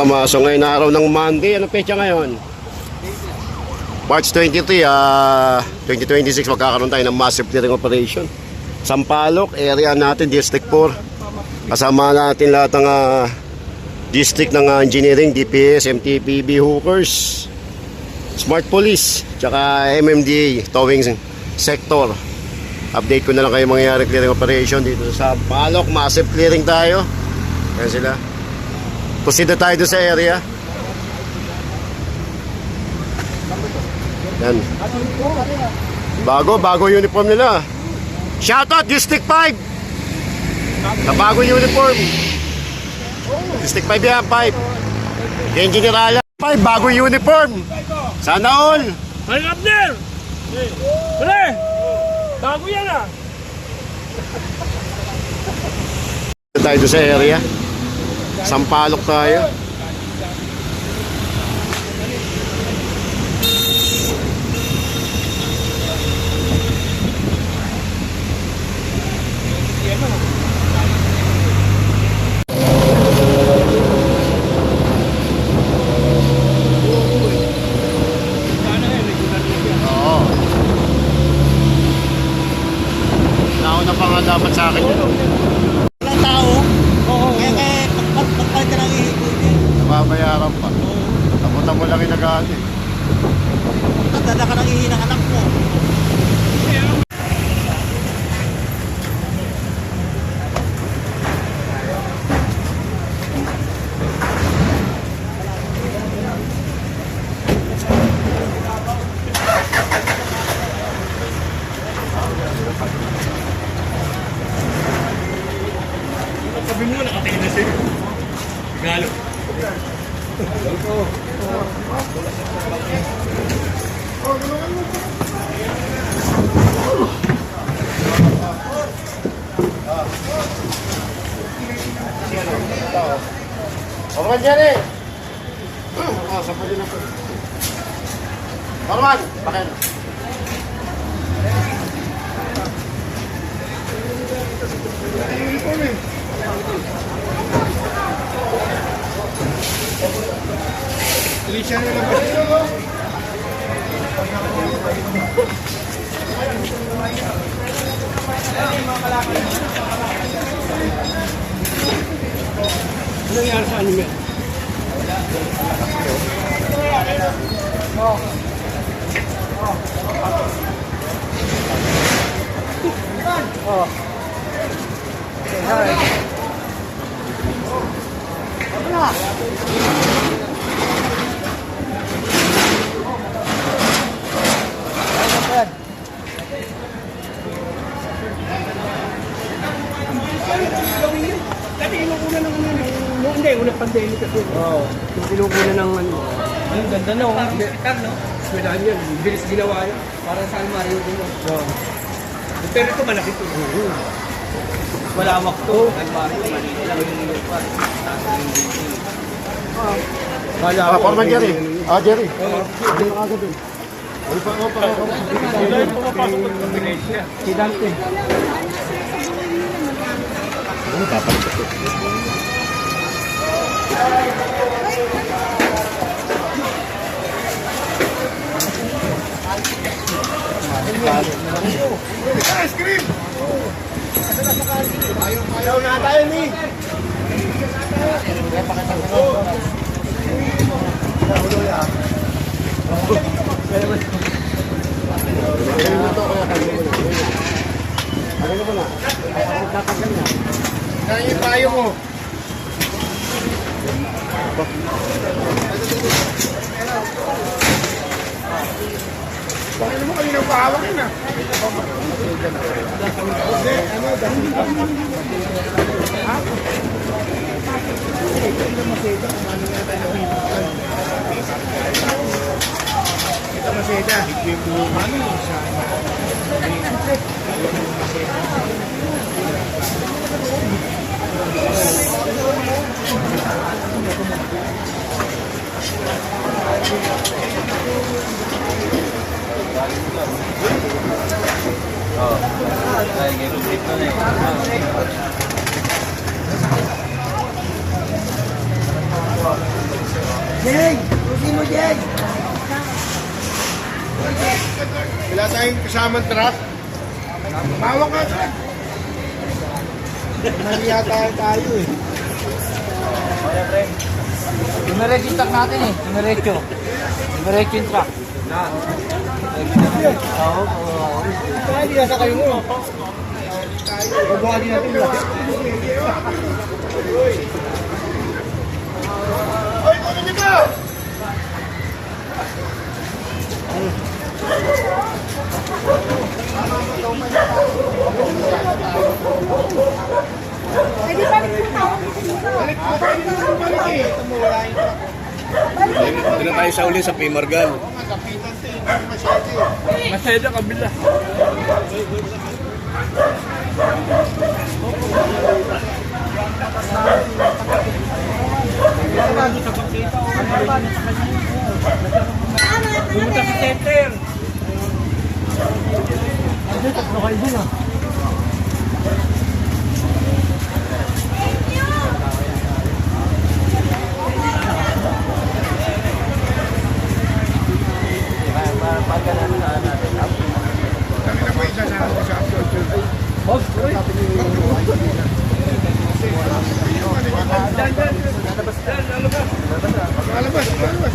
So ngayon na araw ng Monday. Anong pecha ngayon? March 23, 2026. Magkakaroon tayo ng massive clearing operation. Sampaloc, area natin, District 4. Kasama natin lahat ng district ng engineering, DPS, MTPB, hookers, Smart Police, tsaka MMDA, towing sector. Update ko na lang kayo mangyayari clearing operation dito sa Sampaloc. Massive clearing tayo. Ayan sila. Proceed tayo doon sa area. Yan. Bago uniform nila. Shoutout District 5. Sa bago uniform. District 5 yan, 5. Yan Generala 5, bago uniform. Sana all. Ay, Abner! Pre! Bago yan ah! Tayo doon sa area. Sampaloc tayo. Nauna pa nga dapat sa akin yun. Walang tao. Kaya pagpalit ka ng ihiko niya. Nababayaran pa. Taputan mo lang yung nag-aali. Tanda ka ng ihi ng anak mo. Sabi mo, nakatingin na sa'yo. Galo. Orman dyan eh! Sapa din ako. Orman! Bakit? Alicia na lang. Ano nangyari sa anime? Dati inuuna ng hindi, unang pandemic kasi. Oo. Inuuna ng ano. Ang ganda na, hospital, no? Hospital yan, bilis ginawa yan. Para sa Mario din. Oo. Pero ito malaki ito. Malawak to. Mario, malaki lang yung lupa. Orman Jerry. Jerry. Hindi mo agad dun. Ano pa? Sila yung pumapasok ng Indonesia. Si Dante. Ano dapat ito? Ice cream! Ayaw na tayo ni! Kaya yung tayo mo. Bakit mo kanina pahawakin na? Kita maseda. Ay, ngayon dito na eh. Wala tayong kasamang truck. Mawak ka truck. Nahiya tayo eh. Dumiretso yung truck natin eh. Dumiretso. Dumiretso yung truck. Kaya hindi nasa kayo mo. Babawa din natin lahat. Hoy, kunin niyo ka! Pwede balik po tao. Balik mo, balik mo, balik eh. Doon na tayo sa uli sa Pimargal. Kapitan sa inyo, masyado eh. Masaya kabila. Pumunta sa center. Tatlo kayo dun ah. Kami na po isa sa absolute. Malabas, malabas.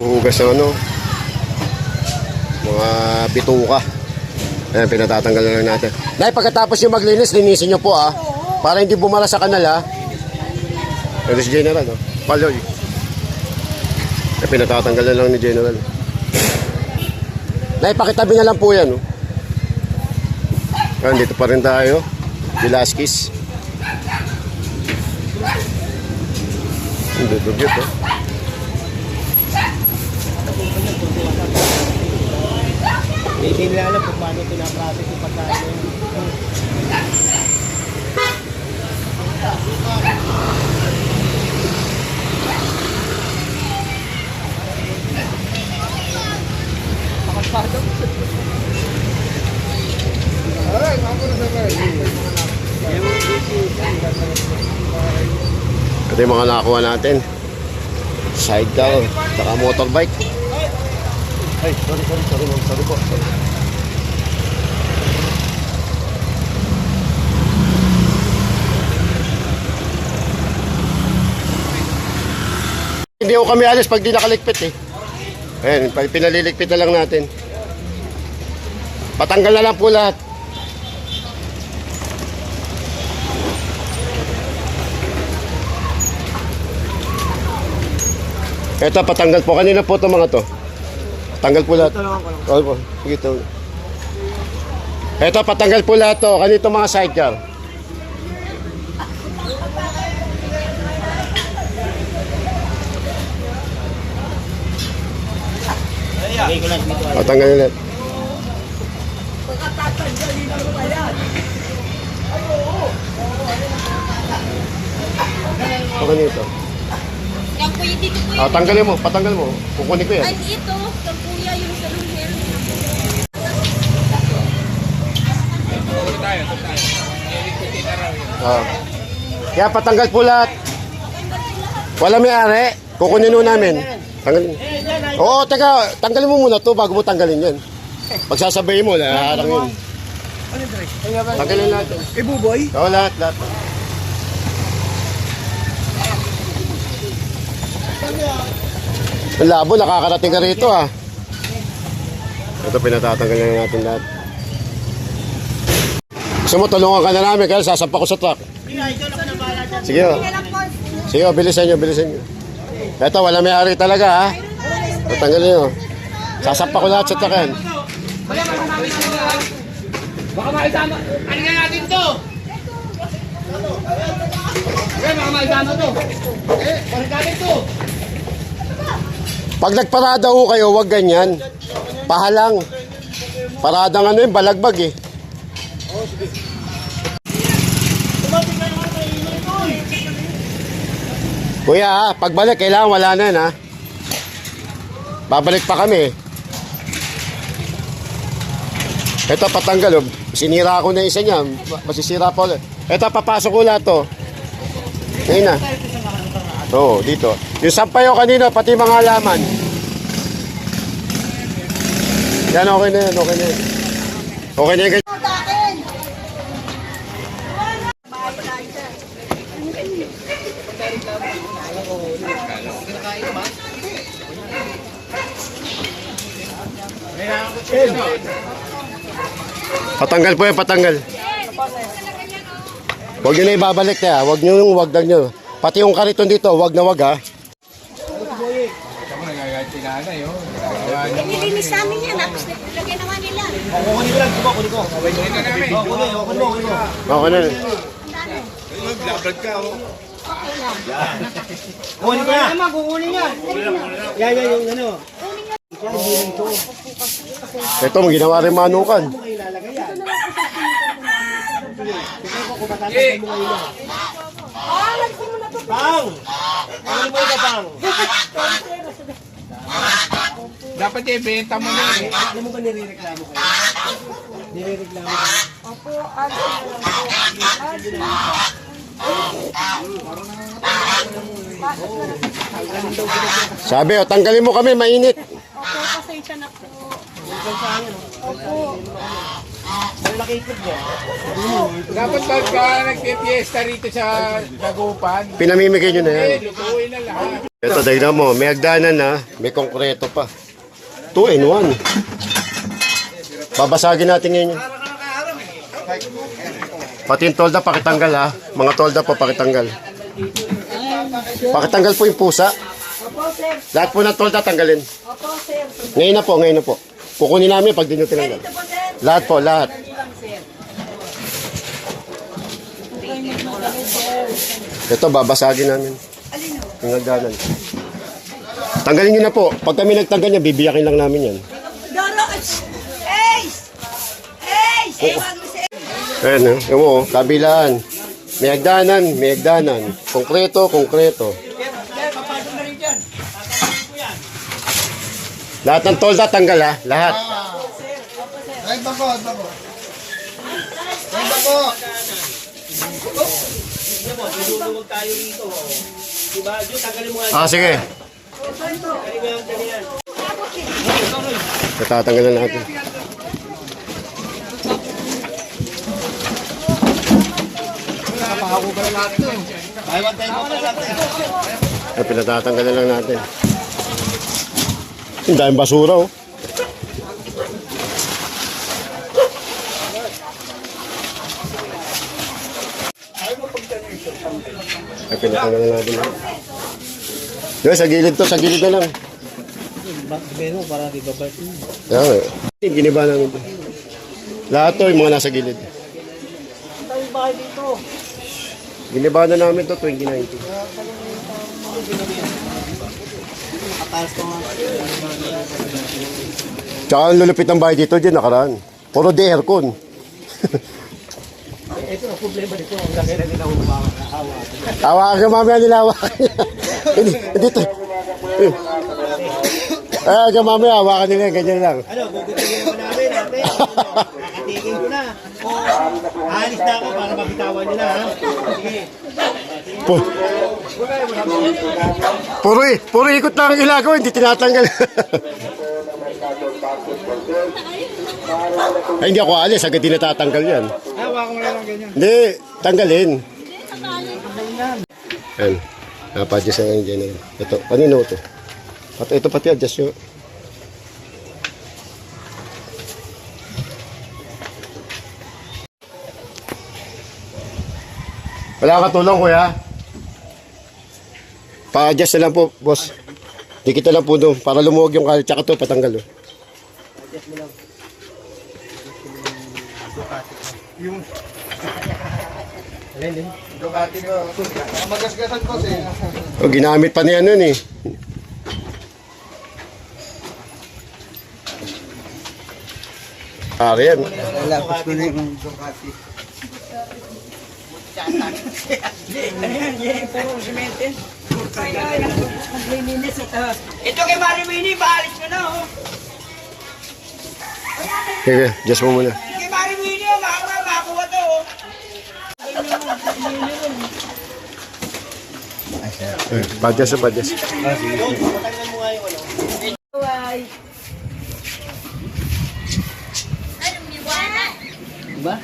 Hugas ng ano, mga bituka. Ayan, pinatatanggal na lang natin. Nay, pagkatapos yung maglinis, linisin nyo po ah. Para hindi bumala sa kanal ah. Ito si General, oh. Paloy. Ayan, pinatatanggal na lang ni General. Nay, pakitabi na lang po yan. Oh. Ayan, dito pa rin tayo. Velasquez. Hindi, dugyot oh. Hindi nila alam kung paano pinaprocess yung pagkain. Ito yung mga nakakuha natin. Sidecar, saka motorbike. Ay, sorry po. Sorry. Hindi ko kami alis pag di nakaligpit eh. Ayan, pinaliligpit na lang natin. Patanggal na lang po lahat. Ito, patanggal po. Kanina po ito mga to. Tanggal po lahat. Oo po. Sige ito. Ito, patanggal po lahat to. Kanito mga sidecar. Patanggal lahat. O kanito. Yan kuya, dito po Ah, tanggalin mo. Patanggal mo. Kukunin ko yan. Ay, ito. Ang kuya, yung sa lumer. Ah. Kaya patanggal po lahat. Wala may-ari. Kukunin nun namin. Tanggalin. Oo, teka. Tanggalin mo muna to bago mo tanggalin yan. Pagsasabayin mo, laharang yun. Tanggalin lahat. Buboy? Oo, lahat. Ang labo, nakakarating ka rito ah. Ito, pinatatanggal na natin lahat. Gusto mo, tulungan ka na namin, kaya sasampa ko sa truck. Sige o. Sige o, bilisan nyo. Ito, wala may-ari talaga ha. Tatanggalin nyo. Sasampa ko lahat sa truck yan. Baka maisama. Ano nga natin to? Baka maisama to. Balik natin to. Pag nagparada ho kayo, huwag ganyan. Pahalang. Paradang ano yun, balagbag eh. Kuya ha, pagbalik, kailangan wala na yan ha. Babalik pa kami. Ito patanggal oh. Sinira ko na isa niya. Masisira pa ulit. Ito papasok ko lahat to. Ngayon na. Oo, dito. Yung sampayo kanina, pati mga halaman. Yan, okay na yan. Okay na yan. Patanggal po yan, patanggal. Huwag nyo na ibabalik na, huwag nyo yung wagdag nyo. Pati yung kariton dito, wag na wag ha. Nilinis namin yan. Tapos lagyan naman nila. Okay na. Labrad ka, oh. Kunin ko yan. Kukunin yan. Yan, yung ano. Ito, may ginawa rin manukan. Pang! Ano mo ito, Pang? Dapat ibenta mo na eh. Ano mo ba nirereklamo kayo? Nirereklamo kayo? Opo, ano lang po. Sabi, oh, tanggalin mo kami, mainit. Opo, pasensya na po. Opo. Malaki ikot niya. Dapat pagka nagpipiesta rito sa Dagupan, Pinamimigay nyo na yan. lutuin na lahat. Ito, tignan mo, may hagdanan na, may konkreto pa. 2 in 1. Babasagin natin ngayon. Pati yung tolda, pakitanggal ha. Mga tolda po, pakitanggal. Pakitanggal po yung pusa. Opo, sir. Lahat po ng tolda, tanggalin. Opo, sir. Ngayon na po. Kukunin namin pag di nyo tinanggal. Ito po, sir. Lahat po, lahat. Dali lang, sir. Ito, babasagin namin. Yung hagdanan. Tanggalin nyo na po. Pag kami nagtanggal niya, bibiyakin lang namin yan. Doro, Ace! Ace! Ewan mo si Ayan, yung mo, kabilaan. May hagdanan. Konkreto. Lahat ng tolda, tanggal ha. Lahat. Ay, bako. Ay, bako. Huwag tayo rito. Diba? Diyo, tagalin mo nga. Ah, sige. Natatanggalan natin. Ay, pinatatanggalan lang natin. Ang daming basura oh. Ay, pinatanggalan natin. Yung sa gilid to, sa gilid na lang. Pero para di babalik. Yan. Giniba namin to. Lahat to, yung mga nasa gilid. Ang bahay dito. Giniba na namin to 2019. Mataas ko nga. Tsaka ang lulupit ng bahay dito dyan nakaraan. Puro de aircon. Ito ang problema dito. Ang laki na nila hawa. Hawakan ka mamaya nila, hawakan nila. Dito. Ka mamaya, hawakan nila, ganyan lang. Ano, gugutuhin mo namin, ate. Kakatigil ko na. Alis na ako para mabitawan nila, ha? Sige. Puro ikot lang ang ilagaw, hindi tinatanggal. Ay, hindi ako alis, agad din natatanggal yan. Hawa ko na lang ganyan. Hindi, tanggalin. Yan. Napa-adjust na yung general. Ito, kanino ito? Ito pati adjust nyo. Wala ka tulong, kuya? Pa-adjust na lang po, boss. Dikit na lang po doon para lumuwag yung kalit. Tsaka ito, patanggal. Oh. Oh, ginamit pa niya nun eh. Yan. Lapos ko na yung Ducati. Maglilinis ito. Ito kay Marimini, paalis ko na oh. Okay, adjust mo muna. Kay Marimini, makakuha to oh. Pa-adjust na pa-adjust. Bye. Diba?